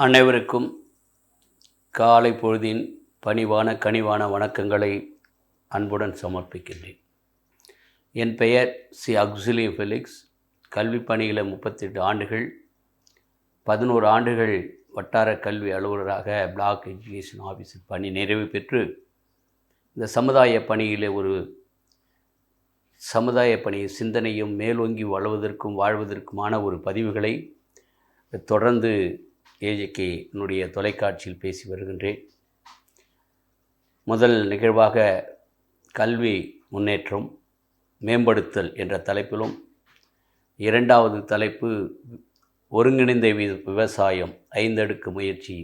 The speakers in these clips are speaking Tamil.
அனைவருக்கும் காலை பொழுதின் பணிவான கனிவான வணக்கங்களை அன்புடன் சமர்ப்பிக்கின்றேன். என் பெயர் சி. Auxilium Felix. கல்வி பணியில் 38 ஆண்டுகள், 11 ஆண்டுகள் வட்டார கல்வி அலுவலராக பிளாக் எஜுகேஷன் ஆஃபீஸில் பணி நிறைவு பெற்று இந்த சமுதாய பணியில் ஒரு சமுதாய பணி சிந்தனையும் மேலோங்கி வளர்வதற்கும் வாழ்வதற்குமான ஒரு பதிவுகளை தொடர்ந்து ஏஜேகே என்னுடைய தொலைக்காட்சியில் பேசி வருகின்றேன். முதல் நிகழ்வாக கல்வி முன்னேற்றம் மேம்படுத்தல் என்ற தலைப்பிலும், இரண்டாவது தலைப்பு ஒருங்கிணைந்த விவசாயம் 5 அடுக்கு முயற்சி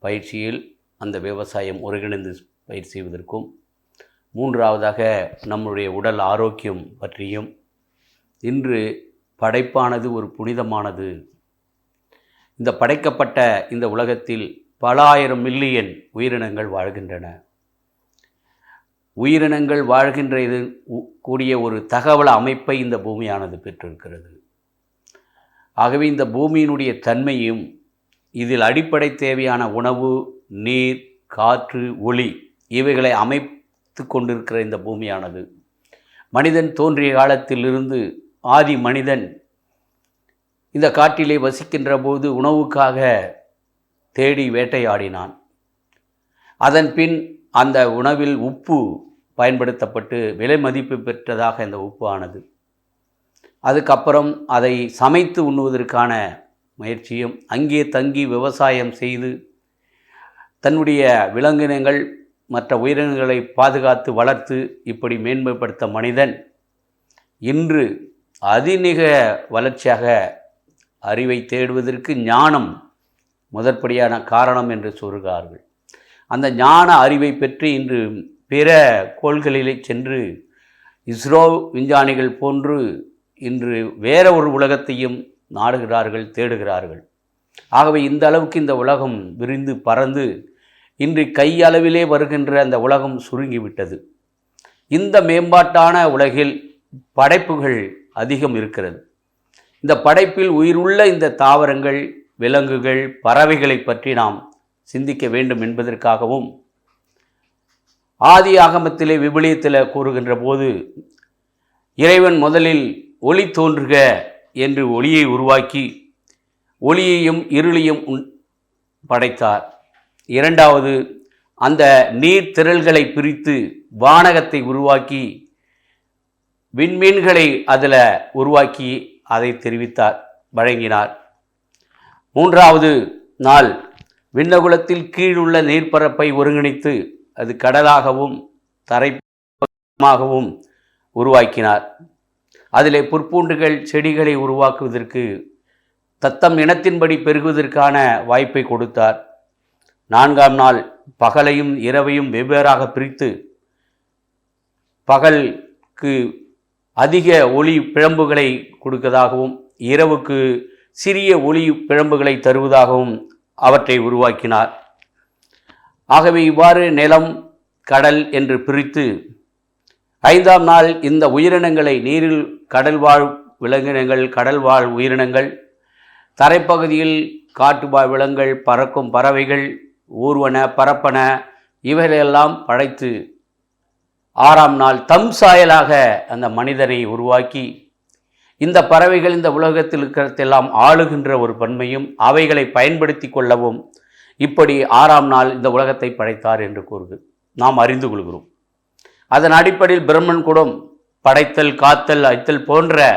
பயிற்சியில் அந்த விவசாயம் ஒருங்கிணைந்து பயிர் செய்வதற்கும், மூன்றாவதாக நம்முடைய உடல் ஆரோக்கியம் பற்றியும், இன்று படைப்பானது ஒரு புனிதமானது. இந்த படைக்கப்பட்ட இந்த உலகத்தில் பல ஆயிரம் மில்லியன் உயிரினங்கள் வாழ்கின்றன. உயிரினங்கள் வாழ்கின்ற இது கூடிய ஒரு தகவல் அமைப்பை இந்த பூமியானது பெற்றிருக்கிறது. ஆகவே இந்த பூமியினுடைய தன்மையும், இதில் அடிப்படை தேவையான உணவு, நீர், காற்று, ஒளி இவைகளை அமைத்து கொண்டிருக்கிற இந்த பூமியானது மனிதன் தோன்றிய காலத்திலிருந்து ஆதி மனிதன் இந்த காட்டிலே வசிக்கின்ற போது உணவுக்காக தேடி வேட்டையாடினான். அதன் பின் அந்த உணவில் உப்பு பயன்படுத்தப்பட்டு விலை மதிப்பு பெற்றதாக இந்த உப்பு ஆனது. அதுக்கப்புறம் அதை சமைத்து உண்ணுவதற்கான முயற்சியும், அங்கே தங்கி விவசாயம் செய்து தன்னுடைய விலங்கினங்கள் மற்ற உயிரினங்களை பாதுகாத்து வளர்த்து இப்படி மேன்மைப்படுத்த மனிதன் இன்று அதிநிக வளர்ச்சியாக அறிவை தேடுவதற்கு ஞானம் முதற்படியான காரணம் என்று சொல்கிறார்கள். அந்த ஞான அறிவை பெற்று இன்று பிற கோள்களிலே சென்று இஸ்ரோ விஞ்ஞானிகள் போன்று இன்று வேற ஒரு உலகத்தையும் நாடுகிறார்கள், தேடுகிறார்கள். ஆகவே இந்த அளவுக்கு இந்த உலகம் விரிந்து பறந்து இன்று கையளவிலே வருகின்ற அந்த உலகம் சுருங்கிவிட்டது. இந்த மேம்பாட்டான உலகில் படைப்புகள் அதிகம் இருக்கிறது. இந்த படைப்பில் உயிருள்ள இந்த தாவரங்கள், விலங்குகள், பறவைகளை பற்றி நாம் சிந்திக்க வேண்டும் என்பதற்காகவும், ஆதி ஆகமத்திலே விவிலியத்தில் கூறுகின்ற போது இறைவன் முதலில் ஒளி தோன்றுக என்று ஒளியை உருவாக்கி ஒளியையும் இருளையும் படைத்தார். இரண்டாவது, அந்த நீர் திரள்களை பிரித்து வானகத்தை உருவாக்கி விண்மீன்களை அதில் உருவாக்கி அதை தெரிவித்தார், வழங்கினார். மூன்றாவது நாள் விண்ணகுலத்தில் கீழுள்ள நீர்ப்பரப்பை ஒருங்கிணைத்து அது கடலாகவும் தரைமாகவும் உருவாக்கினார். அதிலே புற்பூண்டுகள் செடிகளை உருவாக்குவதற்கு தத்தம் இனத்தின்படி பெருகுவதற்கான வாய்ப்பை கொடுத்தார். நான்காம் நாள் பகலையும் இரவையும் வெவ்வேறாக பிரித்து பகலுக்கு அதிக ஒளி பிழம்புகளை கொடுப்பதாகவும், இரவுக்கு சிறிய ஒளி பிழம்புகளை தருவதாகவும் அவற்றை உருவாக்கினார். ஆகவே இவ்வாறு நிலம், கடல் என்று பிரித்து 5ஆம் நாள் இந்த உயிரினங்களை, நீரில் கடல்வாழ் விலங்கினங்கள், கடல்வாழ் உயிரினங்கள், தரைப்பகுதியில் காட்டுவாழ் விலங்குகள், பறக்கும் பறவைகள், ஊர்வன பரப்பன இவைகளெல்லாம் படைத்து 6ஆம் நாள் தம் சாயலாக அந்த மனிதனை உருவாக்கி, இந்த பறவைகள் இந்த உலகத்தில் இருக்கிறதெல்லாம் ஆளுகின்ற ஒரு பன்மையும் அவைகளை பயன்படுத்தி கொள்ளவும் இப்படி 6ஆம் நாள் இந்த உலகத்தை படைத்தார் என்று கூறுது நாம் அறிந்து கொள்கிறோம். அதன் அடிப்படையில் பிரம்மன் கூடம் படைத்தல், காத்தல், அழித்தல் போன்ற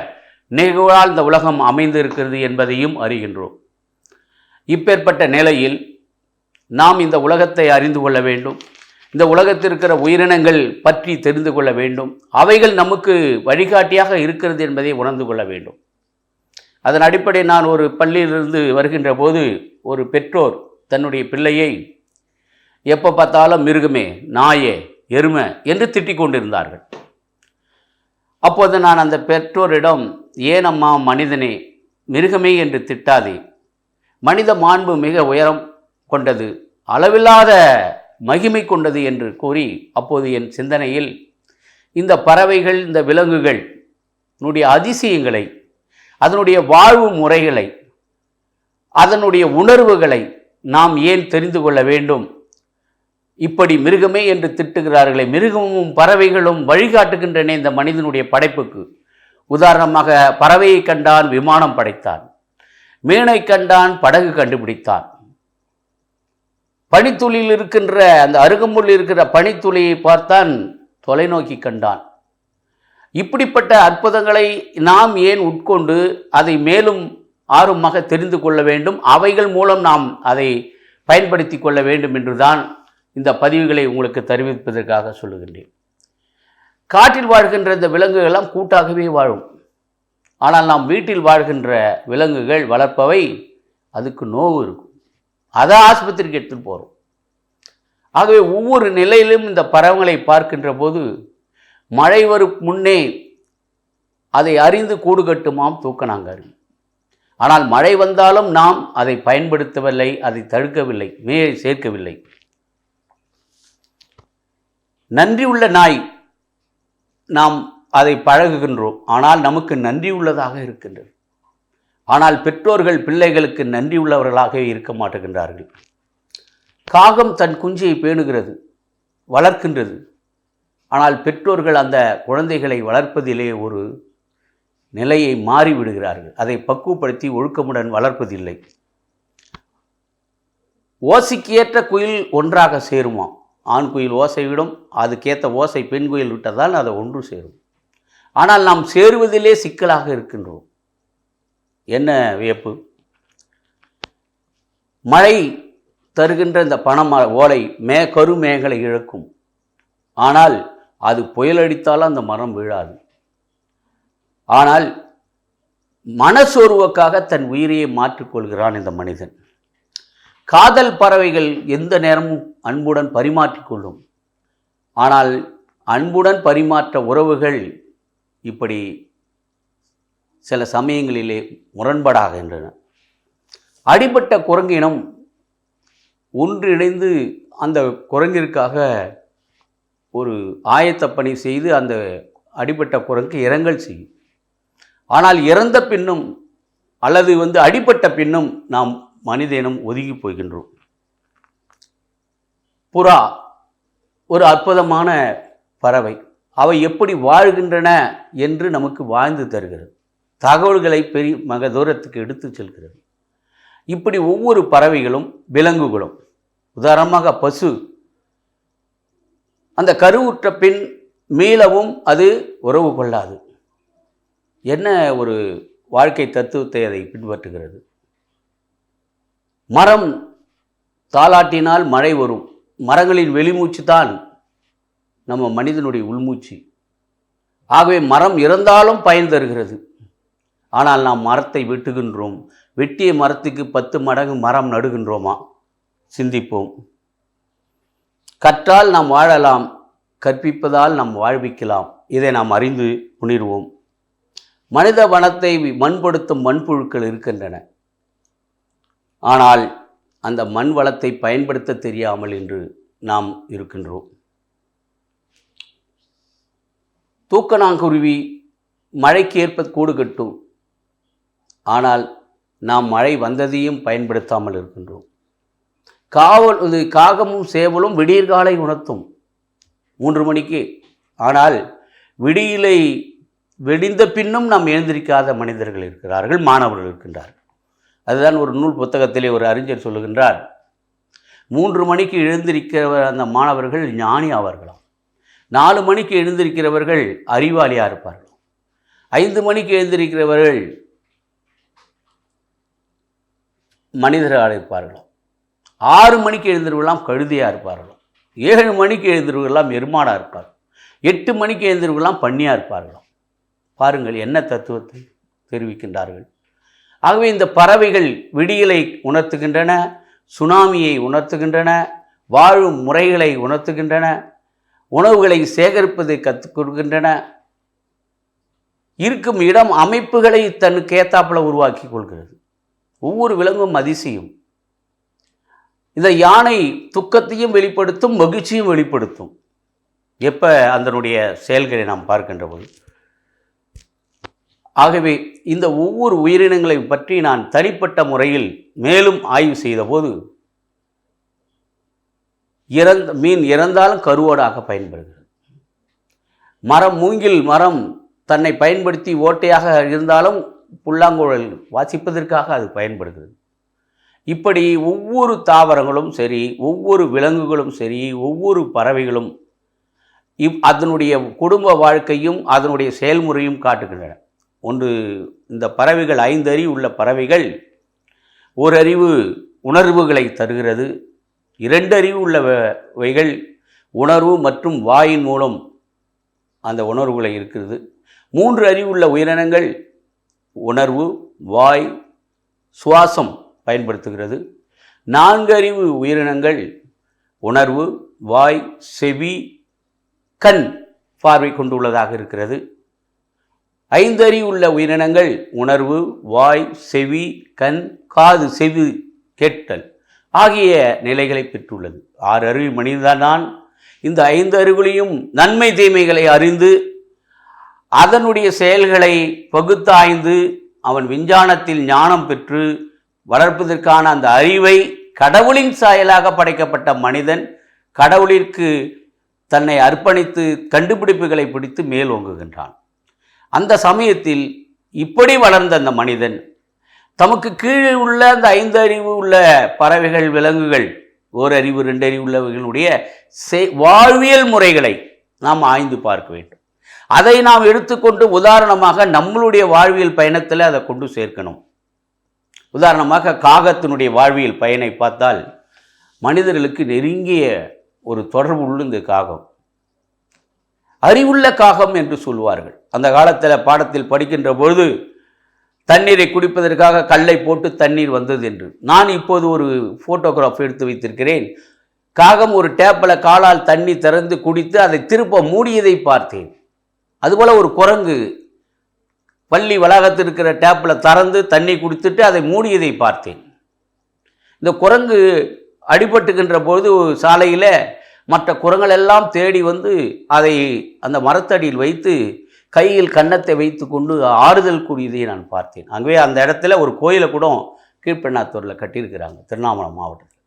நிகழ்வால் இந்த உலகம் அமைந்து இருக்கிறது என்பதையும் அறிகின்றோம். இப்பேற்பட்ட நிலையில் நாம் இந்த உலகத்தை அறிந்து கொள்ள வேண்டும். இந்த உலகத்தில் இருக்கிற உயிரினங்கள் பற்றி தெரிந்து கொள்ள வேண்டும். அவைகள் நமக்கு வழிகாட்டியாக இருக்கிறது என்பதை உணர்ந்து கொள்ள வேண்டும். அதன் அடிப்படையில் நான் ஒரு பள்ளியிலிருந்து வருகின்ற போது ஒரு பெற்றோர் தன்னுடைய பிள்ளையை எப்போ பார்த்தாலும் மிருகமே, நாயே, எருமை என்று திட்டிக் கொண்டிருந்தார்கள். அப்போது நான் அந்த பெற்றோரிடம், ஏன் அம்மா மனிதனே, மிருகமே என்று திட்டாதே, மனித மாண்பு மிக உயரம் கொண்டது, அளவில்லாத மகிமை கொண்டது என்று கூறி, அப்போது என் சிந்தனையில் இந்த பறவைகள், இந்த விலங்குகள் அதிசயங்களை, அதனுடைய வாழ்வு முறைகளை, அதனுடைய உணர்வுகளை நாம் ஏன் தெரிந்து கொள்ள வேண்டும்? இப்படி மிருகமே என்று திட்டுகிறார்களே, மிருகமும் பறவைகளும் வழிகாட்டுகின்றன இந்த மனிதனுடைய படைப்புக்கு. உதாரணமாக, பறவையை கண்டான், விமானம் படைத்தான். மீனை கண்டான், படகு கண்டுபிடித்தான். பனித்துளியில் இருக்கின்ற அந்த அருகம்புல் இருக்கிற பனித்துளியை பார்த்தான், தொலைநோக்கி கண்டான். இப்படிப்பட்ட அற்புதங்களை நாம் ஏன் உட்கொண்டு அதை மேலும் ஆர்வமாக தெரிந்து கொள்ள வேண்டும்? அவைகள் மூலம் நாம் அதை பயன்படுத்தி கொள்ள வேண்டும் என்றுதான் இந்த பதிவுகளை உங்களுக்கு தெரிவிப்பதற்காக சொல்லுகின்றேன். காட்டில் வாழ்கின்ற இந்த விலங்குகள் எல்லாம் கூட்டாகவே வாழும். ஆனால் நாம் வீட்டில் வாழ்கின்ற விலங்குகள் வளர்ப்பவை, அதுக்கு நோவு இருக்கும், அதை ஆஸ்பத்திரிக்கு எடுத்துகிட்டு போகிறோம். ஆகவே ஒவ்வொரு நிலையிலும் இந்த பறவைகளை பார்க்கின்ற போது மழை வரும் முன்னே அதை அறிந்து கூடு கட்டுமாம் தூக்கணாங்கரு. ஆனால் மழை வந்தாலும் நாம் அதை பயன்படுத்தவில்லை, அதை தடுக்கவில்லை, மேலே சேர்க்கவில்லை. நன்றி உள்ள நாய், நாம் அதை பழகுகின்றோம், ஆனால் நமக்கு நன்றி உள்ளதாக இருக்கின்றது. ஆனால் பெற்றோர்கள் பிள்ளைகளுக்கு நன்றி உள்ளவர்களாகவே இருக்க மாட்டுகின்றார்கள். காகம் தன் குஞ்சியை பேணுகிறது, வளர்க்கின்றது. ஆனால் பெற்றோர்கள் அந்த குழந்தைகளை வளர்ப்பதிலே ஒரு நிலையை மாறிவிடுகிறார்கள். அதை பக்குவப்படுத்தி ஒழுக்கமுடன் வளர்ப்பதில்லை. ஓசைக்கு ஏற்ற குயில் ஒன்றாக சேருமாம். ஆண் குயில் ஓசை விடும், அதுக்கேற்ற ஓசை பெண் குயில் விட்டதால் அதை ஒன்று சேரும். ஆனால் நாம் சேருவதிலே சிக்கலாக இருக்கின்றோம். என்ன வியப்பு! மழை தருகின்ற இந்த பனை ஓலை கருமேகலை இழக்கும். ஆனால் அது புயலடித்தாலும் அந்த மரம் வீழாது. ஆனால் மனசோர்வுக்காக தன் உயிரையை மாற்றிக்கொள்கிறான் இந்த மனிதன். காதல் பறவைகள் எந்த நேரமும் அன்புடன் பரிமாற்றிக்கொள்ளும். ஆனால் அன்புடன் பரிமாற்ற உறவுகள் இப்படி சில சமயங்களிலே முரண்பாடாகின்றன. அடிபட்ட குரங்கினம் ஒன்றிணைந்து அந்த குரங்கிற்காக ஒரு ஆயத்த பணி செய்து அந்த அடிபட்ட குரங்கு இரங்கல் செய்யும். ஆனால் இறந்த பின்னும் அல்லது அடிபட்ட பின்னும் நாம் மனிதனும் ஒதுங்கி போகின்றோம். புறா ஒரு அற்புதமான பறவை. அவை எப்படி வாழ்கின்றன என்று நமக்கு வாழ்ந்து தருகிறது. தகவல்களை மிக தூரத்துக்கு எடுத்து செல்கிறது. இப்படி ஒவ்வொரு பறவைகளும் விலங்குகளும், உதாரணமாக பசு, அந்த கருவுற்ற பின் மீளவும் அது உறவு கொள்ளாது. என்ன ஒரு வாழ்க்கை தத்துவத்தை அதை பின்பற்றுகிறது. மரம் தாலாட்டினால் மழை வரும். மரங்களின் வெளிமூச்சு தான் நம்ம மனிதனுடைய உள்மூச்சு. ஆகவே மரம் இறந்தாலும் பயன் தருகிறது. ஆனால் நாம் மரத்தை வெட்டுகின்றோம். வெட்டிய மரத்துக்கு 10 மடங்கு மரம் நடுகின்றோமா? சிந்திப்போம். கற்றால் நாம் வாழலாம், கற்பிப்பதால் நாம் வாழ்விக்கலாம். இதை நாம் அறிந்து உணர்வோம். மனித வனத்தை மண்படுத்தும் மண்புழுக்கள் இருக்கின்றன. ஆனால் அந்த மண் வளத்தை பயன்படுத்த தெரியாமல் இன்று நாம் இருக்கின்றோம். தூக்கணாங்குருவி மழைக்கு ஏற்ப கூடு கட்டும். ஆனால் நாம் மழை வந்ததையும் பயன்படுத்தாமல் இருக்கின்றோம். காகமும் சேவலும் விடியற்காலை உணர்த்தும் 3 மணிக்கு. ஆனால் விடியலை வெடிந்த பின்னும் நாம் எழுந்திருக்காத மனிதர்கள் இருக்கிறார்கள், மாணவர்கள் இருக்கின்றார்கள். அதுதான் ஒரு நூல் புத்தகத்திலே ஒரு அறிஞர் சொல்லுகின்றார், 3 மணிக்கு எழுந்திருக்கிற அந்த மாணவர்கள் ஞானி ஆவார்களாம். 4 மணிக்கு எழுந்திருக்கிறவர்கள் அறிவாளியாக இருப்பார்கள். 5 மணிக்கு எழுந்திருக்கிறவர்கள் மனிதராக இருப்பார்களாம். 6 மணிக்கு எழுந்திருவெல்லாம் கழுதையாக இருப்பார்களாம். 7 மணிக்கு எழுந்திருவெல்லாம் எருமாடாக இருப்பார்கள். 8 மணிக்கு எழுந்திருவெல்லாம் பன்னியாக இருப்பார்களாம். பாருங்கள் என்ன தத்துவத்தை தெரிவிக்கின்றார்கள். ஆகவே இந்த பறவைகள் விடியலை உணர்த்துகின்றன, சுனாமியை உணர்த்துகின்றன, வாழும் முறைகளை உணர்த்துகின்றன, உணவுகளை சேகரிப்பதை கற்றுக் கொடுக்கின்றன, இருக்கும் இடம் அமைப்புகளை தனக்கு ஏத்தாப்புல உருவாக்கி கொள்கிறது. ஒவ்வொரு விலங்கும் அதிசயம். இந்த யானை துக்கத்தையும் வெளிப்படுத்தும், மகிழ்ச்சியும் வெளிப்படுத்தும். எப்போ அதனுடைய செயல்களை நாம் பார்க்கின்ற போது. ஆகவே இந்த ஒவ்வொரு உயிரினங்களை பற்றி நான் தனிப்பட்ட முறையில் மேலும் ஆய்வு செய்த போது மீன் இறந்தாலும் கருவோடாக பயன்படுகிறது. மூங்கில் மரம் தன்னை பயன்படுத்தி ஓட்டையாக இருந்தாலும் புல்லாங்குழல் வாசிப்பதற்காக அது பயன்படுகிறது. இப்படி ஒவ்வொரு தாவரங்களும் சரி, ஒவ்வொரு விலங்குகளும் சரி, ஒவ்வொரு பறவைகளும் அதனுடைய குடும்ப வாழ்க்கையும் அதனுடைய செயல்முறையும் காட்டுகின்றன. ஒன்று, இந்த பறவைகள் 5 அறிவு உள்ள பறவைகள் ஒரு அறிவு உணர்வுகளை தருகிறது. 2 அறிவு உள்ளவைகள் உணர்வு மற்றும் வாயின் மூலம் அந்த உணர்வுகளை இருக்கிறது. 3 அறிவுள்ள உயிரினங்கள் உணர்வு, வாய், சுவாசம் பயன்படுத்துகிறது. 4 அறிவு உயிரினங்கள் உணர்வு, வாய், செவி, கண் பார்வை கொண்டுள்ளதாக இருக்கிறது. 5 அறிவுள்ள உயிரினங்கள் உணர்வு, வாய், செவி, கண், காது, செவி கேட்டல் ஆகிய நிலைகளை பெற்றுள்ளது. 6 அறிவு மனிதன்தான் இந்த 5 அறிவுகளையும் நன்மை தீமைகளை அறிந்து அதனுடைய செயல்களை பகுத்தாய்ந்து அவன் விஞ்ஞானத்தில் ஞானம் பெற்று வளர்ப்பதற்கான அந்த அறிவை கடவுளின் சாயலாக படைக்கப்பட்ட மனிதன் கடவுளிற்கு தன்னை அர்ப்பணித்து கண்டுபிடிப்புகளை பிடித்து மேலோங்குகின்றான். அந்த சமயத்தில் இப்படி வளர்ந்த அந்த மனிதன் தமக்கு கீழே உள்ள அந்த 5 அறிவு உள்ள பறவைகள், விலங்குகள், 1 அறிவு 2 அறிவு உள்ளவர்களுடைய வாழ்வியல் முறைகளை நாம் ஆய்ந்து பார்க்க வேண்டும். அதை நாம் எடுத்துக்கொண்டு உதாரணமாக நம்மளுடைய வாழ்வியல் பயணத்தில் அதை கொண்டு சேர்க்கணும். உதாரணமாக காகத்தினுடைய வாழ்வியல் பயனை பார்த்தால் மனிதர்களுக்கு நெருங்கிய ஒரு தொடர்பு உள்ள இந்த காகம். அறிவுள்ள காகம் என்று சொல்வார்கள். அந்த காலத்தில் பாடத்தில் படிக்கின்ற பொழுது தண்ணீரை குடிப்பதற்காக கல்லை போட்டு தண்ணீர் வந்தது என்று. நான் இப்போது ஒரு ஃபோட்டோகிராஃப் எடுத்து வைத்திருக்கிறேன். காகம் ஒரு டேப்பில் காலால் தண்ணி திறந்து குடித்து அதை திருப்ப மூடியதை பார்த்தேன். அதுபோல் ஒரு குரங்கு பள்ளி வளாகத்தில் இருக்கிற டேப்பில் திறந்து தண்ணி குடித்துட்டு அதை மூடியதை பார்த்தேன். இந்த குரங்கு அடிபட்டுகின்ற பொழுது சாலையில் மற்ற குரங்கள் எல்லாம் தேடி வந்து அதை அந்த மரத்தடியில் வைத்து கையில் கன்னத்தை வைத்து கொண்டு ஆறுதல் கூறியதை நான் பார்த்தேன். அங்கே அந்த இடத்துல ஒரு கோயிலை கூட கீழ்பெண்ணாத்தூரில் கட்டியிருக்கிறாங்க, திருவண்ணாமலை மாவட்டத்தில்.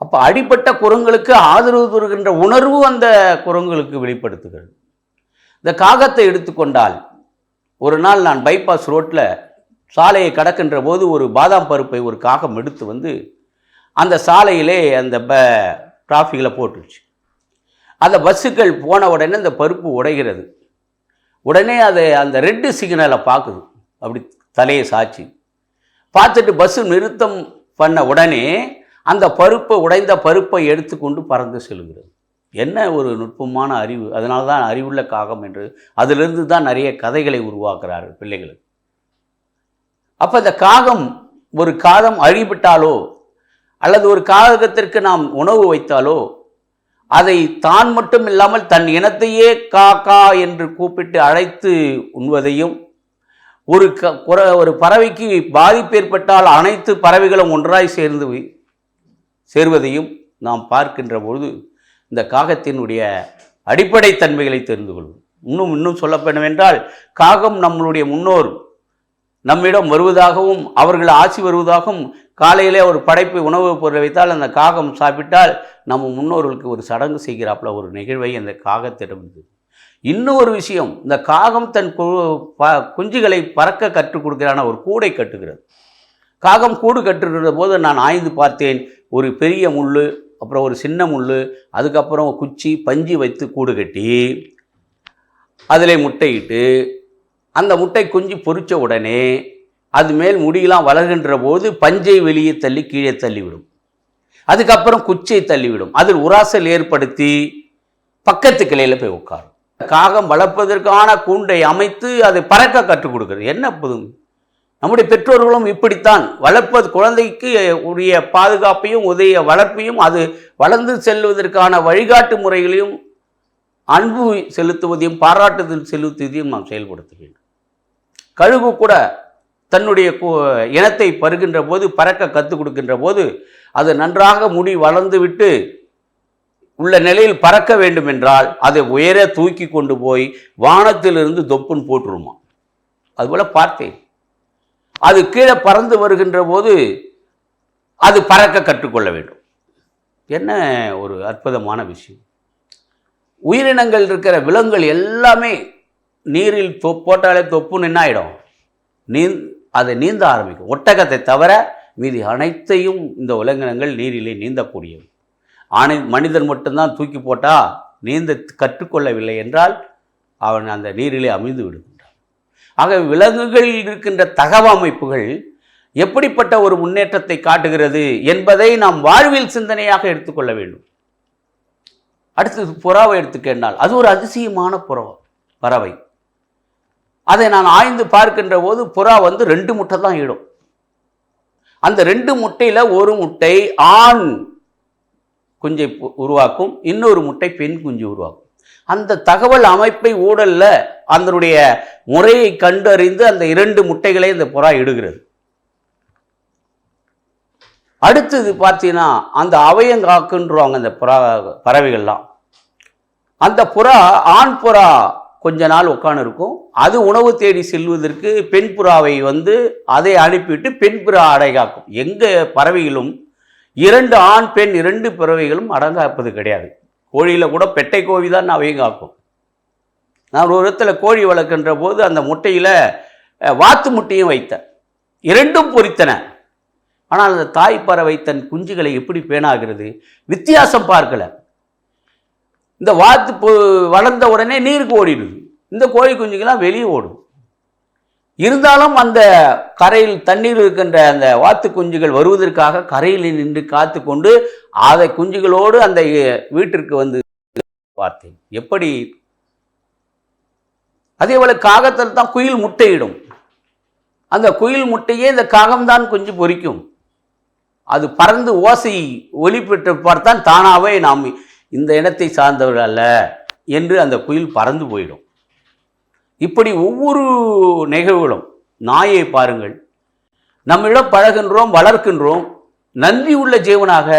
அப்போ அடிப்பட்ட குரங்களுக்கு ஆதரவு தருகின்ற உணர்வு அந்த குரங்களுக்கு வெளிப்படுத்துகிறது. இந்த காகத்தை எடுத்துக்கொண்டால், ஒரு நாள் நான் பைபாஸ் ரோட்டில் சாலையை கடக்கின்ற போது ஒரு பாதாம் பருப்பை ஒரு காகம் எடுத்து வந்து அந்த சாலையிலே அந்த டிராஃபிக்கில் போட்டுருச்சு. அந்த பஸ்ஸுகள் போன உடனே அந்த பருப்பு உடைகிறது. உடனே அதை அந்த ரெட்டு சிக்னலை பார்க்குது, அப்படி தலையை சாய்ச்சி பார்த்துட்டு பஸ்ஸு நிறுத்தம் பண்ண உடனே அந்த உடைந்த பருப்பை எடுத்துக்கொண்டு பறந்து செல்கிறது. என்ன ஒரு நுட்பமான அறிவு! அதனால தான் அறிவுள்ள காகம் என்று அதிலிருந்து தான் நிறைய கதைகளை உருவாக்குறார்கள் பிள்ளைகளுக்கு. அப்போ இந்த ஒரு காகம் அழிவிட்டாலோ அல்லது ஒரு காகத்திற்கு நாம் உணவு வைத்தாலோ அதை தான் மட்டும் இல்லாமல் தன் இனத்தையே காக்கா என்று கூப்பிட்டு அழைத்து உண்வதையும், ஒரு பறவைக்கு பாதிப்பு ஏற்பட்டால் அனைத்து பறவைகளும் ஒன்றாய் சேர்வதையும் நாம் பார்க்கின்ற பொழுது இந்த காகத்தினுடைய அடிப்படை தன்மைகளை தெரிந்து கொள்வோம். இன்னும் சொல்லப்போனவென்றால் காகம் நம்மளுடைய முன்னோர் நம்மிடம் வருவதாகவும் அவர்கள் ஆசி வருவதாகவும், காலையிலே ஒரு படைப்பு உணவுப் பொருளை வைத்தால் அந்த காகம் சாப்பிட்டால் நம்ம முன்னோர்களுக்கு ஒரு சடங்கு செய்கிறாப்புல ஒரு நிகழ்வை அந்த காகத்திடம் இருந்தது. இன்னும் ஒரு விஷயம், இந்த காகம் தன் குஞ்சுகளை பறக்க கற்றுக் கொடுக்கிறான ஒரு கூடை கட்டுகிறது. காகம் கூடு கட்டுகிற போது நான் ஆய்ந்து பார்த்தேன். ஒரு பெரிய முள், அப்புறம் ஒரு சின்ன முள், அதுக்கப்புறம் குச்சி பஞ்சு வைத்து கூடு கட்டி அதில் முட்டையிட்டு அந்த முட்டை குஞ்சு பொரித்த உடனே அது மேல் முடியெல்லாம் வளர்கின்ற போது பஞ்சை வெளியே தள்ளி கீழே தள்ளிவிடும். அதுக்கப்புறம் குச்சியை தள்ளிவிடும். அதில் உராசல் ஏற்படுத்தி பக்கத்து கிளையில் போய் உட்காரும். காகம் வளர்ப்பதற்கான கூண்டை அமைத்து அதை பறக்க கற்றுக் கொடுக்குறது. என்ன புதுமை! நம்முடைய பெற்றோர்களும் இப்படித்தான் குழந்தைக்கு உரிய பாதுகாப்பையும் உதய வளர்ப்பையும் அது வளர்ந்து செல்வதற்கான வழிகாட்டு முறைகளையும் அன்பு செலுத்துவதையும் பாராட்டுதல் செலுத்துவதையும் நாம் செயல்படுத்த வேண்டும். கழுகு கூட தன்னுடைய இனத்தை பருகின்ற போது, பறக்க கற்றுக் கொடுக்கின்ற போது அது நன்றாக முடி வளர்ந்து விட்டு உள்ள நிலையில் பறக்க வேண்டும் என்றால் அதை உயர தூக்கி கொண்டு போய் வானத்திலிருந்து தொப்புன்னு போட்டுருமா. அதுபோல் பார்த்தேன். அது கீழே பறந்து வருகின்ற போது அது பறக்க கற்றுக்கொள்ள வேண்டும். என்ன ஒரு அற்புதமான விஷயம். உயிரினங்கள் இருக்கிற விலங்குகள் எல்லாமே நீரில் போட்டாலே தொப்புன்னு என்ன ஆகிடும், அதை நீந்த ஆரம்பிக்கும். ஒட்டகத்தை தவிர மீதி அனைத்தையும் இந்த விலங்கினங்கள் நீரிலே நீந்தக்கூடியது. மனிதன் மட்டும்தான் தூக்கி போட்டால் நீந்த கற்றுக்கொள்ளவில்லை என்றால் அவன் அந்த நீரிலே அமிழ்ந்து விடுகின்றான். ஆக விலங்குகள் இருக்கின்ற தகவமைப்புகள் எப்படிப்பட்ட ஒரு முன்னேற்றத்தை காட்டுகிறது என்பதை நாம் வாழ்வில் சிந்தனையாக எடுத்துக்கொள்ள வேண்டும். அடுத்தது புறாவை எடுத்துக்கேண்டால் அது ஒரு அதிசயமான பறவை. அதை நான் ஆய்ந்து பார்க்கின்ற போது புறா 2 முட்டை தான் இடும். அந்த 2 முட்டையில் ஒரு முட்டை ஆண் குஞ்சை உருவாக்கும், இன்னொரு முட்டை பெண் குஞ்சு உருவாக்கும். அந்த தகவல் அமைப்பை ஊடல்ல அதனுடைய முறையை கண்டறிந்து அந்த 2 முட்டைகளை இந்த புறா இடுகிறது. அடுத்தது பார்த்தீங்கன்னா அந்த அவையங்காக்குன்றவாங்க அந்த பறவைகள்லாம். அந்த புறா ஆண் புறா கொஞ்ச நாள் உட்காந்து இருக்கும். அது உணவு தேடி செல்வதற்கு பெண் புறாவை அதை அனுப்பிவிட்டு பெண் புறா அடைகாக்கும். எங்கே பறவைகளும் 2 ஆண் பெண் 2 பறவைகளும் அடங்காப்பது கிடையாது. கோழியில் கூட பெட்டை கோழி தான் அவையங்காக்கும். நான் ஒரு இடத்துல கோழி வளர்க்கின்ற போது அந்த முட்டையில் வாத்து முட்டையும் வைத்தேன். 2ம் பொரித்தன. ஆனால் அந்த தாய் பறவை தன் குஞ்சுகளை எப்படி பேணாகிறது, வித்தியாசம் பார்க்கல. இந்த வாத்து வளர்ந்த உடனே நீருக்கு ஓடிடுது. இந்த கோழி குஞ்சுகள்லாம் வெளியே ஓடும். இருந்தாலும் அந்த கரையில் தண்ணீர் இருக்கின்ற அந்த வாத்து குஞ்சுகள் வருவதற்காக கரையில் நின்று காத்து கொண்டு அதை குஞ்சுகளோடு அந்த வீட்டிற்கு பார்த்தேன். எப்படி அதே போல காகத்தில் தான் குயில் முட்டையிடும். அந்த குயில் முட்டையே இந்த காகம்தான் குஞ்சு பொரிக்கும். அது பறந்து ஓசை ஒலி பெற்று பார்த்தான் தானாகவே நாம் இந்த இனத்தை சார்ந்தவர்கள் அல்ல என்று அந்த குயில் பறந்து போயிடும். இப்படி ஒவ்வொரு நிகழ்வுகளும். நாயை பாருங்கள், நம்மிடம் பழகின்றோம், வளர்க்கின்றோம், நன்றி உள்ள ஜீவனாக.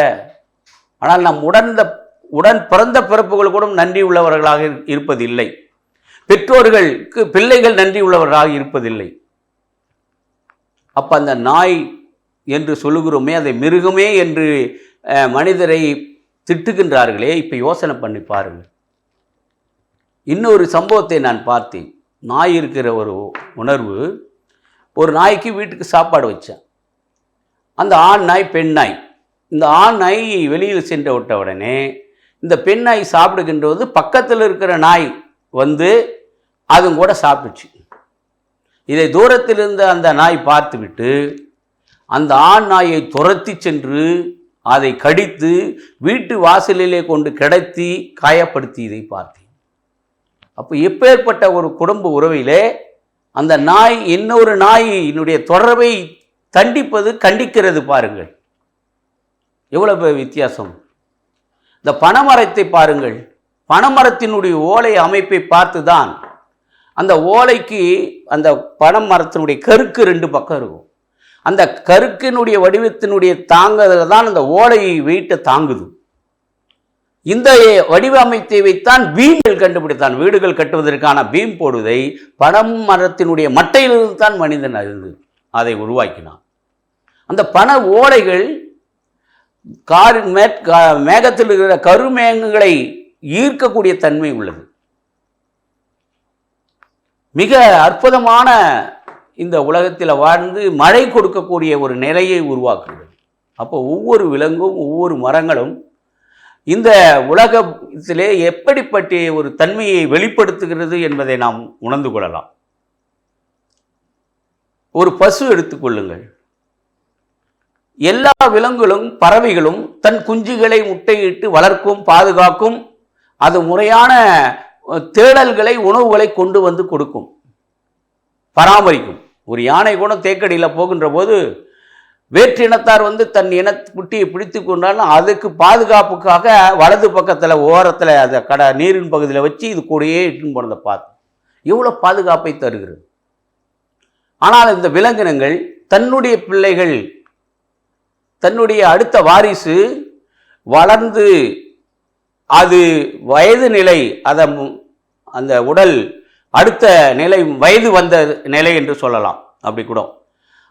ஆனால் நம் உடன் பிறந்த பிறப்புகள் கூட நன்றி உள்ளவர்களாக இருப்பதில்லை. பெற்றோர்களுக்கு பிள்ளைகள் நன்றி உள்ளவர்களாக இருப்பதில்லை. அப்போ அந்த நாய் என்று சொல்லுகிறோமே, அதை மிருகமே என்று மனிதரை திட்டுகின்றார்களே. இப்போ யோசனை பண்ணி பாருங்கள். இன்னொரு சம்பவத்தை நான் பார்த்தேன். நாய் இருக்கிற ஒரு உணர்வு. ஒரு நாய்க்கு வீட்டுக்கு சாப்பாடு வச்சேன். அந்த ஆண் நாய் பெண் நாய். இந்த ஆண் நாய் வெளியில் சென்று விட்ட உடனே இந்த பெண் நாய் சாப்பிடுகின்றது. பக்கத்தில் இருக்கிற நாய் அதுவும் கூட சாப்பிடுச்சு. இதை தூரத்தில் இருந்த அந்த நாய் பார்த்துவிட்டு அந்த ஆண் நாயை துரத்தி சென்று அதை கடித்து வீட்டு வாசலிலே கொண்டு கிடத்தி காயப்படுத்தி இதை பார்த்தேன். அப்போ எப்பேற்பட்ட ஒரு குடும்ப உறவிலே அந்த நாய் இன்னொரு நாயினுடைய தொடர்பை தண்டிப்பது, கண்டிக்கிறது பாருங்கள். எவ்வளவு வித்தியாசம். இந்த பனைமரத்தை பாருங்கள். பனைமரத்தினுடைய ஓலை அமைப்பை பார்த்து தான் அந்த ஓலைக்கு அந்த பனைமரத்தினுடைய கருக்கு 2 பக்கம் இருக்கும். அந்த கருக்கினுடைய வடிவத்தினுடைய தாங்குதல் தான் அந்த ஓலை வெயிட்டை தாங்குது. இந்த வடிவமைத்தை வைத்தான் பீம்கள் கண்டுபிடித்தான். வீடுகள் கட்டுவதற்கான பீம் போடுவதை பனம் மரத்தினுடைய மட்டையிலிருந்து தான் மனிதன் அதை உருவாக்கினான். அந்த பனை ஓலைகள் மேகத்தில் இருக்கிற கருமேகங்களை ஈர்க்கக்கூடிய தன்மை உள்ளது. மிக அற்புதமான இந்த உலகத்தில் வாழ்ந்து மழை கொடுக்கக்கூடிய ஒரு நிலையை உருவாக்குகிறது. அப்போ ஒவ்வொரு விலங்கும் ஒவ்வொரு மரங்களும் இந்த உலகத்திலே எப்படிப்பட்ட ஒரு தன்மையை வெளிப்படுத்துகிறது என்பதை நாம் உணர்ந்து கொள்ளலாம். ஒரு பசு எடுத்துக்கொள்ளுங்கள். எல்லா விலங்குகளும் பறவைகளும் தன் குஞ்சுகளை முட்டையிட்டு வளர்க்கும், பாதுகாக்கும். அது முறையான தேடல்களை, உணவுகளை கொண்டு கொடுக்கும், பராமரிக்கும். ஒரு யானை கூட தேக்கடியில் போகின்ற போது வேற்று இனத்தார் தன் குட்டியை பிடித்து கொண்டாலும் அதுக்கு பாதுகாப்புக்காக வலது பக்கத்தில் ஓரத்தில் அதை நீரின் பகுதியில் வச்சு இது கூடயே இட்டுன்னு போனதை பார்த்து எவ்வளோ பாதுகாப்பை தருகிறது. ஆனால் இந்த விலங்கினங்கள் தன்னுடைய பிள்ளைகள், தன்னுடைய அடுத்த வாரிசு வளர்ந்து அது வயது நிலை, அந்த உடல் அடுத்த நிலை வயது வந்த நிலை என்று சொல்லலாம். அப்படி கூட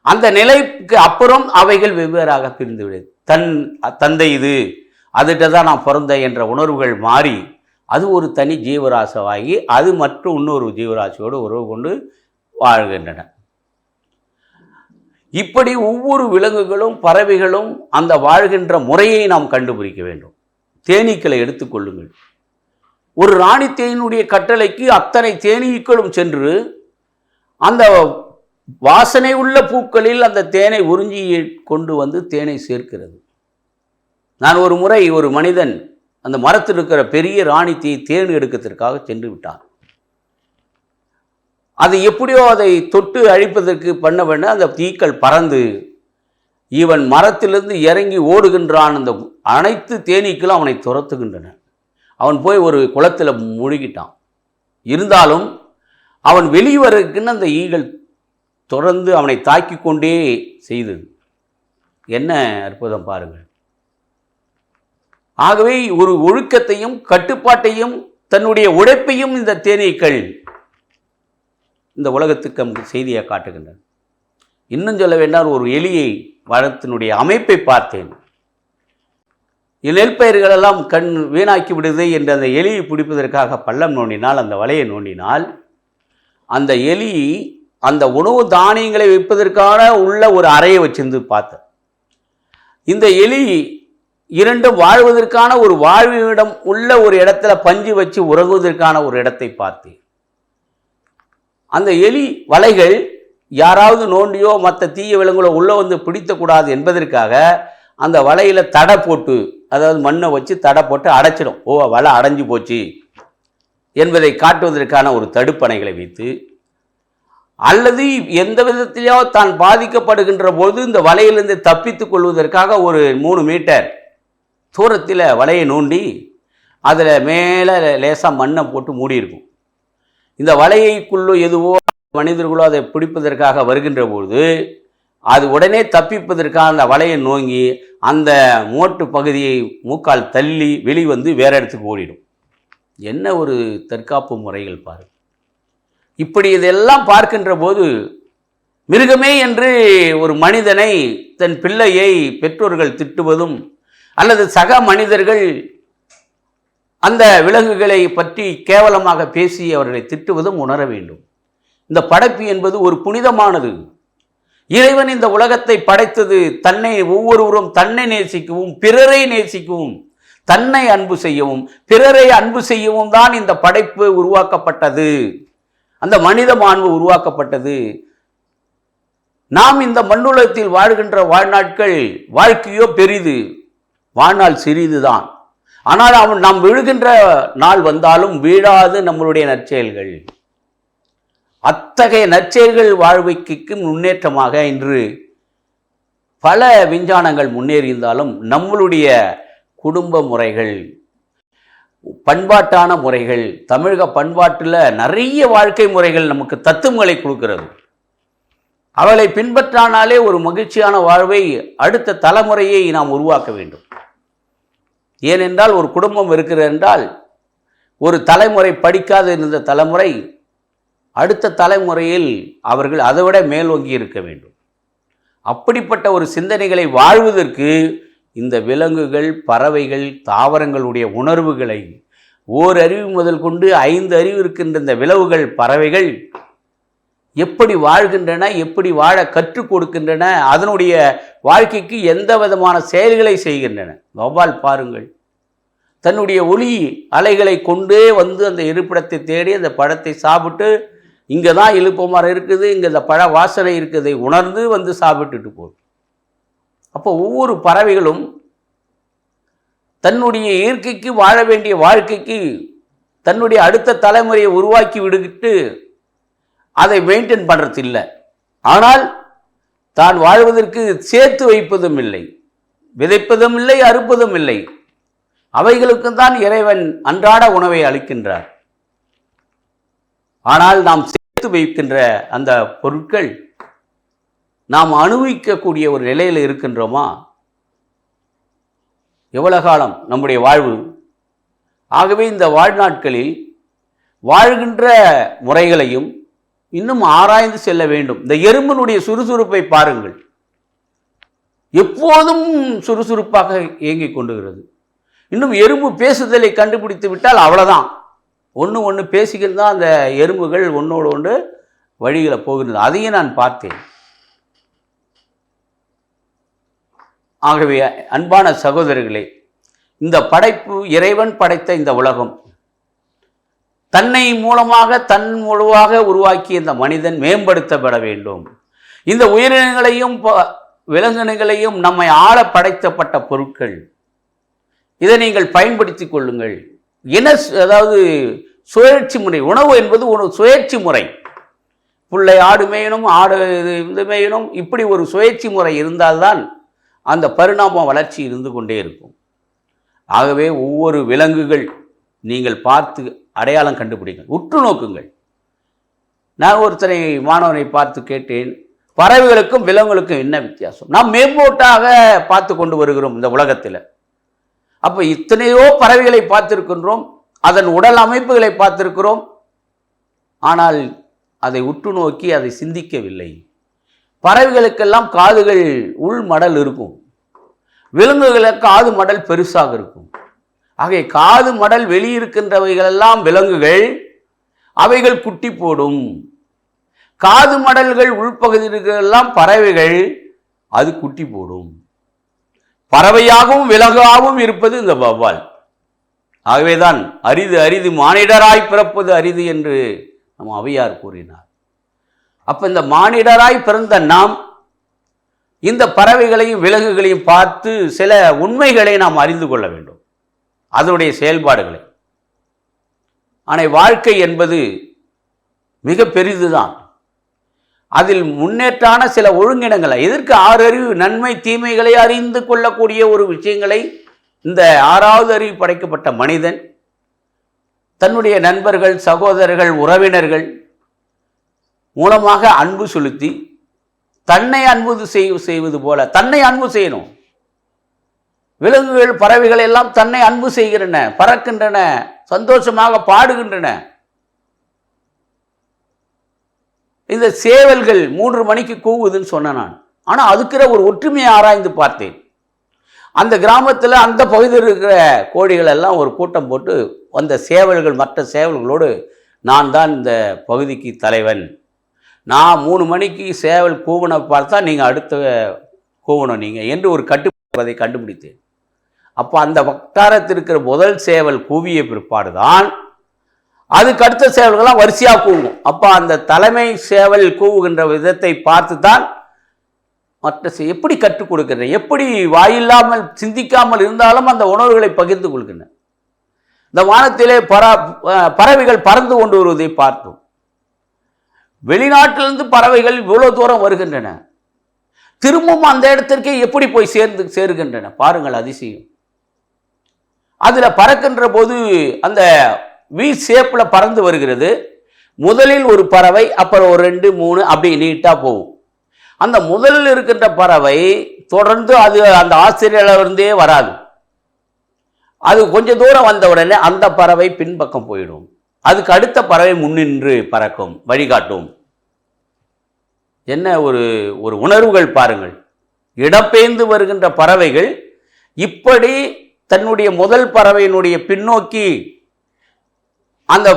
அந்த நிலைக்கு அப்புறம் அவைகள் வெவ்வேறாக பிரிந்து விடுது. தந்தை இது, அதுகிட்ட தான் நான் பிறந்தேன் என்ற உணர்வுகள் மாறி அது ஒரு தனி ஜீவராசியாகி அது மற்றும் இன்னொரு ஜீவராசியோடு உறவு கொண்டு வாழ்கின்றன. இப்படி ஒவ்வொரு விலங்குகளும் பறவைகளும் அந்த வாழ்கின்ற முறையை நாம் கண்டுபிடிக்க வேண்டும். தேனீக்களை எடுத்துக்கொள்ளுங்கள். ஒரு ராணி தேனினுடைய கட்டளைக்கு அத்தனை தேனீக்களும் சென்று அந்த வாசனை உள்ள பூக்களில் அந்த தேனை உறிஞ்சி கொண்டு வந்து தேனை சேர்க்கிறது. நான் ஒரு முறை ஒரு மனிதன் அந்த மரத்தில் இருக்கிற பெரிய ராணி தேன் எடுக்கிறதுக்காக சென்று விட்டான். அது எப்படியோ அதை தொட்டு அழிப்பதற்கு பண்ண அந்த தீக்கள் பறந்து இவன் மரத்திலிருந்து இறங்கி ஓடுகின்றான். அந்த அனைத்து தேனீக்களும் அவனை துரத்துகின்றன. அவன் போய் ஒரு குளத்தில் முழுகிட்டான். இருந்தாலும் அவன் வெளிவருக்குன்னு அந்த ஈகள் தொடர்ந்து அவனை தாக்கி கொண்டே செய்தது. என்ன அற்புதம் பாருங்கள். ஆகவே ஒரு ஒழுக்கத்தையும் கட்டுப்பாட்டையும் தன்னுடைய உழைப்பையும் இந்த தேனீக்கள் இந்த உலகத்துக்கு செய்தியை காட்டுகின்றன. இன்னும் சொல்ல வேண்டாம், ஒரு எலியை வளத்தினுடைய அமைப்பை பார்த்தேன். நெல்பயிர்களெல்லாம் கண் வீணாக்கி விடுது என்று அந்த எலியை பிடிப்பதற்காக பள்ளம் நோண்டினால், அந்த வலையை நோண்டினால், அந்த எலி அந்த உணவு தானியங்களை வைப்பதற்கான உள்ள ஒரு அறையை வச்சிருந்து பார்த்தேன். இந்த எலி இரண்டும் வாழ்வதற்கான ஒரு வாழ்விடம் உள்ள ஒரு இடத்துல பஞ்சு வச்சு உறங்குவதற்கான ஒரு இடத்தை பார்த்தேன். அந்த எலி வலைகள் யாராவது நோண்டியோ மற்ற தீய விலங்குகளோ உள்ளே வந்து பிடித்தக்கூடாது என்பதற்காக அந்த வலையில் தடை போட்டு, அதாவது மண்ணை வச்சு தடை போட்டு அடைச்சிடும். வலை அடைஞ்சு போச்சு என்பதை காட்டுவதற்கான ஒரு தடுப்பணைகளை வைத்து, அல்லது எந்த விதத்திலேயோ தான் பாதிக்கப்படுகின்ற போது இந்த வலையிலிருந்து தப்பித்துக் கொள்வதற்காக ஒரு 3 மீட்டர் தூரத்தில் வலையை நோண்டி அதில் மேலே லேசாக மண்ணை போட்டு மூடியிருக்கும். இந்த வலையைக்குள்ளோ எதுவோ மனிதர்களோ அதை பிடிப்பதற்காக வருகின்ற பொழுது அது உடனே தப்பிப்பதற்காக அந்த வலையை நோங்கி அந்த மோட்டு பகுதியை மூக்கால் தள்ளி வெளிவந்து வேற இடத்துக்கு ஓடிடும். என்ன ஒரு தற்காப்பு முறைகள் பாருங்கள். இப்படி இதெல்லாம் பார்க்கின்ற போது மிருகமே என்று ஒரு மனிதனை, தன் பிள்ளையை பெற்றோர்கள் திட்டுவதும் அல்லது சக மனிதர்கள் அந்த விலங்குகளை பற்றி கேவலமாக பேசி அவர்களை திட்டுவதும் உணர வேண்டும். இந்த படைப்பு என்பது ஒரு புனிதமானது. இறைவன் இந்த உலகத்தை படைத்தது தன்னை ஒவ்வொருவரும் தன்னை நேசிக்கவும் பிறரை நேசிக்கவும் தன்னை அன்பு செய்யவும் பிறரை அன்பு செய்யவும் தான் இந்த படைப்பு உருவாக்கப்பட்டது. அந்த மனித மாண்பு உருவாக்கப்பட்டது. நாம் இந்த மண்ணுலகத்தில் வாழ்கின்ற வாழ்நாட்கள் வாழ்க்கையோ பெரிது, வாழ்நாள் சிறிதுதான். ஆனால் நாம் விழுகின்ற நாள் வந்தாலும் வீழாது நம்மளுடைய நற்செயல்கள். அத்தகைய நற்செயல்கள் வாழ்க்கைக்கு முன்னேற்றமாக இன்று பல விஞ்ஞானங்கள் முன்னேறியிருந்தாலும் நம்மளுடைய குடும்ப முறைகள், பண்பாட்டான முறைகள், தமிழக பண்பாட்டில் நிறைய வாழ்க்கை முறைகள் நமக்கு தத்துவங்களை கொடுக்கிறது. அவளை பின்பற்றானாலே ஒரு மகிழ்ச்சியான வாழ்வை அடுத்த தலைமுறையை நாம் உருவாக்க வேண்டும். ஏனென்றால் ஒரு குடும்பம் இருக்கிறது என்றால் ஒரு தலைமுறை படிக்காத இருந்த தலைமுறை அடுத்த தலைமுறையில் அவர்கள் அதைவிட மேலோங்கி இருக்க வேண்டும். அப்படிப்பட்ட ஒரு சிந்தனைகளை வாழ்வதற்கு இந்த விலங்குகள், பறவைகள், தாவரங்களுடைய உணர்வுகளை ஓரறிவு முதல் கொண்டு 5 அறிவு இருக்கின்ற இந்த விலங்குகள், பறவைகள் எப்படி வாழ்கின்றன, எப்படி வாழ கற்றுக் கொடுக்கின்றன, அதனுடைய வாழ்க்கைக்கு எந்த விதமான செயல்களை செய்கின்றன. வௌவால் பாருங்கள், தன்னுடைய ஒளி அலைகளை கொண்டே வந்து அந்த இருப்பிடத்தை தேடி அந்த பழத்தை சாப்பிட்டு, இங்கே தான் இழுப்பு மரம் இருக்குது, இங்கே இந்த பழ வாசனை இருக்குதை உணர்ந்து வந்து சாப்பிட்டுட்டு போகுது. அப்போ ஒவ்வொரு பறவைகளும் தன்னுடைய இயற்கைக்கு வாழ வேண்டிய வாழ்க்கைக்கு தன்னுடைய அடுத்த தலைமுறையை உருவாக்கி விடுவிட்டு அதை மெயின்டைன் பண்ணுறது இல்லை. ஆனால் தான் வாழ்வதற்கு சேர்த்து வைப்பதும் இல்லை, விதைப்பதும் இல்லை, அறுப்பதும் இல்லை. அவைகளுக்கு தான் இறைவன் அன்றாட உணவை அளிக்கின்றார். ஆனால் நாம் சேர்த்து வைக்கின்ற அந்த பொருட்கள் நாம் அனுபவிக்கக்கூடிய ஒரு நிலையில் இருக்கின்றோமா? எவ்வளவு காலம் நம்முடைய வாழ்வு? ஆகவே இந்த வாழ்நாட்களில் வாழ்கின்ற முறைகளையும் இன்னும் ஆராய்ந்து செல்ல வேண்டும். இந்த எறும்பினுடைய சுறுசுறுப்பை பாருங்கள், எப்போதும் சுறுசுறுப்பாக இயங்கிக் கொண்டுகிறது. இன்னும் எறும்பு பேசுதலை கண்டுபிடித்து விட்டால் அவ்வளோதான். ஒன்று ஒன்று பேசிக்கிட்டு தான் அந்த எறும்புகள் ஒன்றோடு ஒன்று வழிகளை போகிறது. அதையும் நான் பார்த்தேன். ஆகவே அன்பான சகோதரர்களே, இந்த படைப்பு, இறைவன் படைத்த இந்த உலகம், தன்னை மூலமாக தன் முழுவாக உருவாக்கிய இந்த மனிதன் மேம்படுத்தப்பட வேண்டும். இந்த உயிரினங்களையும் விலங்கினங்களையும் நம்மை ஆள படைக்கப்பட்ட பொருட்கள், இதை நீங்கள் பயன்படுத்தி கொள்ளுங்கள். அதாவது சுழற்சி முறை. உணவு என்பது ஒரு சுழற்சி முறை. புள்ளை ஆடு மேயணும், ஆடு இது மேயணும், இப்படி ஒரு சுழற்சி முறை இருந்தால்தான் அந்த பரிணாம வளர்ச்சி இருந்து கொண்டே இருக்கும். ஆகவே ஒவ்வொரு விலங்குகள் நீங்கள் பார்த்து அடையாளம் கண்டுபிடிங்கள், உற்று நோக்குங்கள். நான் ஒருத்தரை மாணவனை பார்த்து கேட்டேன், பறவைகளுக்கும் விலங்குகளுக்கும் என்ன வித்தியாசம்? நாம் மேம்போட்டாக பார்த்து கொண்டு வருகிறோம் இந்த உலகத்தில். அப்போ இத்தனையோ பறவைகளை பார்த்திருக்கின்றோம், அதன் உடல் அமைப்புகளை பார்த்திருக்கிறோம், ஆனால் அதை உற்று நோக்கி அதை சிந்திக்கவில்லை. பறவைகளுக்கெல்லாம் காதுகள் உள் மடல் இருக்கும், விலங்குகளுக்கு காது மடல் பெருசாக இருக்கும். ஆகவே காது மடல் வெளியிருக்கின்றவைகளெல்லாம் விலங்குகள், அவைகள் குட்டி போடும். காது மடல்கள் உள்பகுதிகளெல்லாம் பறவைகள், அது குட்டி போடும். பறவையாகவும் விலங்காகவும் இருப்பது இந்த வௌவால். ஆகவேதான் அரிது அரிது மானிடராய் பிறப்பது அரிது என்று நம் ஔவையார் கூறினார். அப்ப இந்த மானிடராய் பிறந்த நாம் இந்த பறவைகளையும் விலங்குகளையும் பார்த்து சில உண்மைகளை நாம் அறிந்து கொள்ள வேண்டும், அதனுடைய செயல்பாடுகளை. ஆனால் வாழ்க்கை என்பது மிக பெரிதுதான். அதில் முன்னேற்றான சில ஒழுங்கினங்களை, எதற்கு ஆறறிவு, நன்மை தீமைகளை அறிந்து கொள்ளக்கூடிய ஒரு விஷயங்களை இந்த ஆறாவது அறிவு படைக்கப்பட்ட மனிதன் தன்னுடைய நண்பர்கள், சகோதரர்கள், உறவினர்கள் மூலமாக அன்பு செலுத்தி தன்னை அன்பு செய்வது போல தன்னை அன்பு செய்யணும். விலங்குகள், பறவைகள் எல்லாம் தன்னை அன்பு செய்கின்றன, பறக்கின்றன, சந்தோஷமாக பாடுகின்றன. இந்த சேவல்கள் 3 மணிக்கு கூவுதுன்னு சொன்ன நான். ஆனால் அதுக்கிற ஒரு ஒற்றுமையை ஆராய்ந்து பார்த்தேன். அந்த கிராமத்தில் அந்த பகுதியில் இருக்கிற கோழிகள் எல்லாம் ஒரு கூட்டம் போட்டு, அந்த சேவல்கள் மற்ற சேவல்களோடு, நான் தான் இந்த பகுதிக்கு தலைவன், நான் 3 மணிக்கு சேவல் கூவனை பார்த்தா நீங்கள் அடுத்த கூவணும் நீங்கள் என்று ஒரு கட்டுப்பாதை கண்டுபிடித்தேன். அப்போ அந்த வட்டாரத்தில் இருக்கிற முதல் சேவல் கூவிய பிற்பாடு தான் அதுக்கு அடுத்த சேவல்கள்லாம் வரிசையாக கூவும். அப்போ அந்த தலைமை சேவல் கூவுகின்ற விதத்தை பார்த்து தான் மற்ற எப்படி கற்றுக் கொடுக்கின்றன, எப்படி வாயில்லாமல் சிந்திக்காமல் இருந்தாலும் அந்த உணர்வுகளை பகிர்ந்து கொள்கின்றன. இந்த வானத்திலே பறவைகள் பறந்து கொண்டு வருவதை பார்த்தோம். வெளிநாட்டிலிருந்து பறவைகள் இவ்வளவு தூரம் வருகின்றன, திரும்பவும் அந்த இடத்திற்கே எப்படி போய் சேருகின்றன பாருங்கள், அதிசயம். அதில் பறக்கின்ற போது அந்த வி ஷேப்பில் பறந்து வருகிறது. முதலில் ஒரு பறவை, அப்புறம் ஒரு 2 3 அப்படி நீட்டாக போகும். அந்த முதலில் இருக்கின்ற பறவை தொடர்ந்து அது அந்த ஆசிரியரிலிருந்தே வராது. அது கொஞ்சம் தூரம் வந்த உடனே அந்த பறவை பின்பக்கம் போயிடும். அதுக்கு அடுத்த பறவை முன்னின்று பறக்கும், வழிகாட்டும். என்ன ஒரு ஒரு உணர்வுகள் பாருங்கள். இடம்பெயர்ந்து வருகின்ற பறவைகள் இப்படி தன்னுடைய முதல் பறவையினுடைய பின்னோக்கி அந்த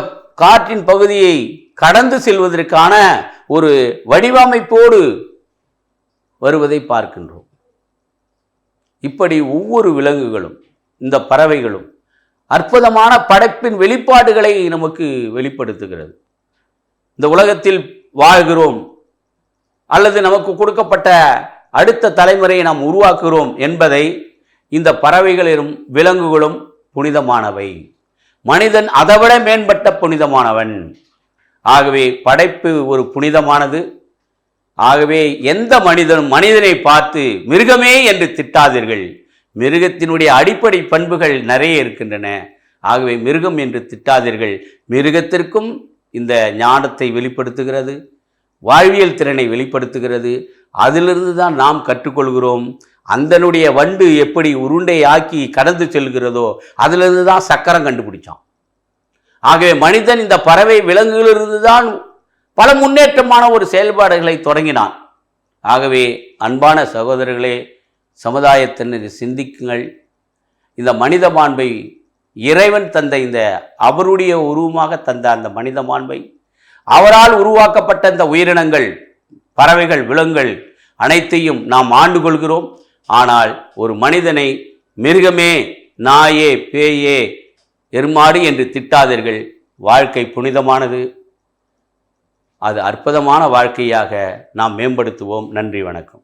காற்றின் பகுதியை கடந்து செல்வதற்கான ஒரு வடிவமைப்போடு வருவதை பார்க்கின்றோம். இப்படி ஒவ்வொரு விலங்குகளும், இந்த பறவைகளும் அற்புதமான படைப்பின் வெளிப்பாடுகளை நமக்கு வெளிப்படுத்துகிறது. இந்த உலகத்தில் வாழ்கிறோம் அல்லது நமக்கு கொடுக்கப்பட்ட அடுத்த தலைமுறையை நாம் உருவாக்குகிறோம் என்பதை இந்த பறவைகளும் விலங்குகளும் புனிதமானவை. மனிதன் அதைவிட மேம்பட்ட புனிதமானவன். ஆகவே படைப்பு ஒரு புனிதமானது. ஆகவே எந்த மனிதனை பார்த்து மிருகமே என்று திட்டாதீர்கள். மிருகத்தினுடைய அடிப்படை பண்புகள் நிறைய இருக்கின்றன. ஆகவே மிருகம் என்று திட்டாதீர்கள். மிருகத்திற்கும் இந்த ஞானத்தை வெளிப்படுத்துகிறது, வாழ்வியல் திறனை வெளிப்படுத்துகிறது. அதிலிருந்து தான் நாம் கற்றுக்கொள்கிறோம். அந்தனுடைய வண்டு எப்படி உருண்டையாக்கி கடந்து செல்கிறதோ அதிலிருந்து தான் சக்கரம் கண்டுபிடிச்சான். ஆகவே மனிதன் இந்த பறவை விலங்குகளிலிருந்து தான் பல முன்னேற்றமான ஒரு செயல்பாடுகளை தொடங்கினான். ஆகவே அன்பான சகோதரர்களே, சமுதாயத்தினர் சிந்திக்குங்கள். இந்த மனித மாண்பை இறைவன் தந்த இந்த அவருடைய உருவமாக தந்த அந்த மனித மாண்பை, அவரால் உருவாக்கப்பட்ட இந்த உயிரினங்கள், பறவைகள், விலங்குகள் அனைத்தையும் நாம் ஆண்டு கொள்கிறோம். ஆனால் ஒரு மனிதனை மிருகமே, நாயே, பேயே, எருமாடு என்று திட்டாதீர்கள். வாழ்க்கை புனிதமானது. அது அற்புதமான வாழ்க்கையாக நாம் மேம்படுத்துவோம். நன்றி, வணக்கம்.